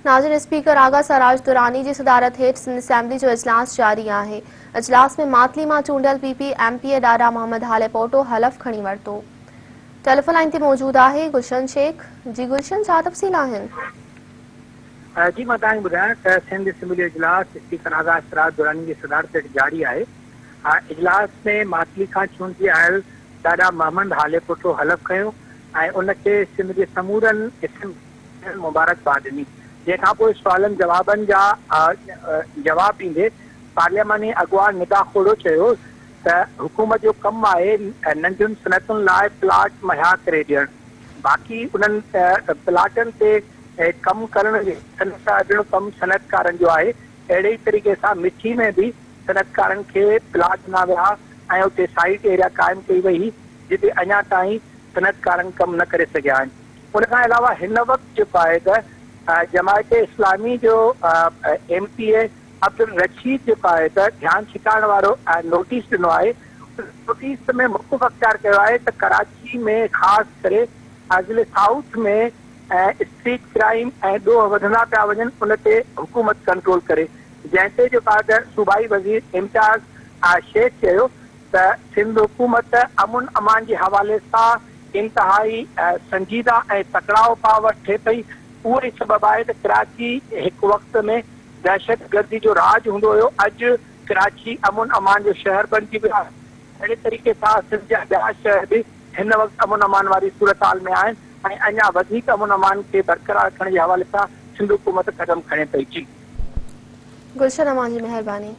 नाज़रीन, स्पीकर आगा सराज दुरानी की सदारत हेठ सिंध असैम्बली जो इजलास जारी है। इजलास में मातली में चूंडियल पीपी एमपी डारा मोहम्मद हाले पोटो हलफ खणी वरतो। टेलीफोन लाइन ते मौजूद है गुलशन शेख। जी गुलशन, छा तफ़सील आहिनि? जी मां तव्हांखे ॿुधायां त सिंध असैम्बली इजलास स्पीकर आगा सराज दुरानी की सदारत हेठ जारी है। इजलास में मातली खां चूंडी आयल डारा मोहम्मद हाले पोटो हलफ कयो ऐं उनखे सिंध जे समूरनि मुबारकबाद ॾिनी। जंहिंखां पोइ सुवालनि जवाबनि जा जवाब ॾींदे पार्लियामानी अॻुवा निदा खोड़ो चयो त हुकूमत जो कमु आहे नंढियुनि सनतुनि लाइ प्लाट मुहैया करे ॾियणु। बाक़ी उन्हनि प्लाटनि ते कमु करण जे ॾियणो कमु सनतकारनि जो आहे। अहिड़े ई तरीक़े सां मिठी में बि सनतकारनि खे प्लाट ॾिना विया ऐं उते साइट एरिया क़ाइमु कई वई जिते अञा ताईं सनतकारनि कमु न करे सघिया आहिनि। उनखां अलावा हिन वक़्तु जेको आहे त जमायत इस्लामी जो एमपी अब्दुल रशीद जेको आहे त ध्यानु छिकाइण वारो नोटिस ॾिनो आहे। नोटिस में मुख़्तलिफ़ अख़्तियार कयो आहे त कराची में ख़ासि करे अज़िल साउथ में स्ट्रीट क्राइम ऐं ॾोह वधंदा पिया वञनि, उन ते हुकूमत कंट्रोल करे। जंहिं ते जेको आहे त सूबाई वज़ीर इम्तियाज़ शेख चयो त सिंध हुकूमत अमुन अमान जे हवाले सां इंतिहाई संजीदा ऐं तकड़ाओ पाव वठे पई। उहो ई सबबु आहे त कराची हिकु वक़्त में दहशत गर्दी जो राज हूंदो हुयो, अॼु कराची अमुन अमान जो शहर बणिजी वियो आहे। अहिड़े तरीक़े सां सिंध जा ॿिया शहर बि हिन वक़्तु अमुन अमान वारी सूरत हाल में आहिनि ऐं अञा वधीक अमुन अमान खे बरक़रार रखण जे हवाले सां सिंध हुकूमत क़दम खणे पई। गुलशन, अमान जी मेहरबानी।